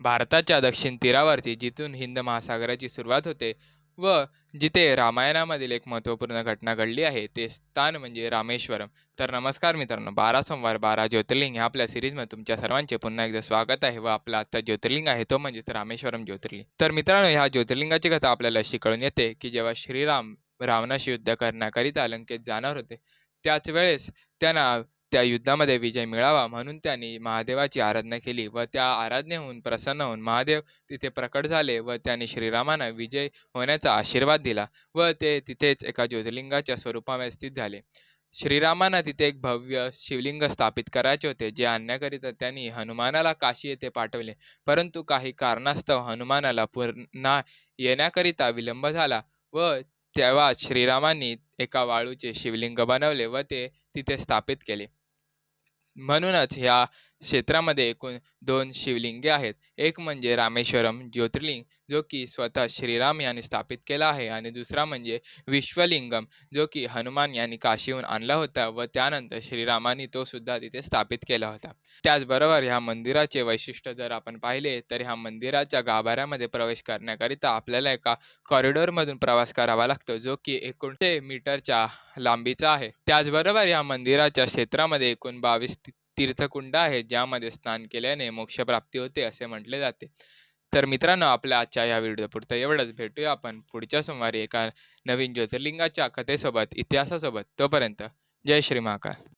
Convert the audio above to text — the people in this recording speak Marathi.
भारताच्या दक्षिण तीरावरती जिथून हिंद महासागराची सुरुवात होते व जिथे रामायणामधील एक महत्त्वपूर्ण घटना घडली आहे ते स्थान म्हणजे रामेश्वरम. तर नमस्कार मित्रांनो, 12 सोमवार 12 ज्योतिर्लिंग ह्या आपल्या सिरीजमध्ये तुमच्या सर्वांचे पुन्हा एकदा स्वागत आहे. व आपला आता ज्योतिर्लिंग आहे तो म्हणजे रामेश्वरम ज्योतिर्लिंग. तर मित्रांनो, ह्या ज्योतिर्लिंगाची कथा आपल्याला अशी कळून येते की जेव्हा श्रीराम रावणाशी युद्ध करण्याकरिता लंकेत जाणार होते, त्याच वेळेस त्यांना त्या युद्धामध्ये विजय मिळावा म्हणून त्यांनी महादेवाची आराधना केली व त्या आराधनेहून प्रसन्न होऊन महादेव तिथे प्रकट झाले व त्यांनी श्रीरामांना विजय होण्याचा आशीर्वाद दिला व ते तिथेच एका ज्योतिर्लिंगाच्या स्वरूपामध्ये स्थित झाले. श्रीरामांना तिथे एक भव्य शिवलिंग स्थापित करायचे होते, जे आणण्याकरिता त्यांनी हनुमानाला काशी येथे पाठवले, परंतु काही कारणास्तव हनुमानाला पुन्हा येण्याकरिता विलंब झाला व तेव्हा श्रीरामांनी एका वाळूचे शिवलिंग बनवले व ते तिथे स्थापित केले. म्हणूनच ह्या क्षेत्रामध्ये एकूण 2 शिवलिंगे आहेत. एक म्हणजे रामेश्वरम ज्योतिर्लिंग, जो की स्वतः श्रीराम यांनी स्थापित केला आहे आणि दुसरा म्हणजे विश्वलिंगम, जो की हनुमान यांनी काशीहून आणला होता व त्यानंतर श्रीरामांनी तो सुद्धा तिथे स्थापित केला होता. त्याचबरोबर ह्या मंदिराचे वैशिष्ट्य जर आपण पाहिले तर ह्या मंदिराच्या गाभाऱ्यामध्ये प्रवेश करण्याकरिता आपल्याला एका कॉरिडॉरमधून प्रवास करावा लागतो, जो की 100 मीटरच्या लांबीचा आहे. त्याचबरोबर या मंदिराच्या क्षेत्रामध्ये एकूण 22 तीर्थकुंड आहेत, ज्यामध्ये स्नान केल्याने मोक्षप्राप्ती होते असे म्हटले जाते. तर मित्रांनो, आपल्या आजच्या या व्हिडिओपुरतं एवढंच. भेटूया आपण पुढच्या सोमवारी एका नवीन ज्योतिर्लिंगाच्या कथेसोबत, इतिहासासोबत. तोपर्यंत जय श्री महाकाल.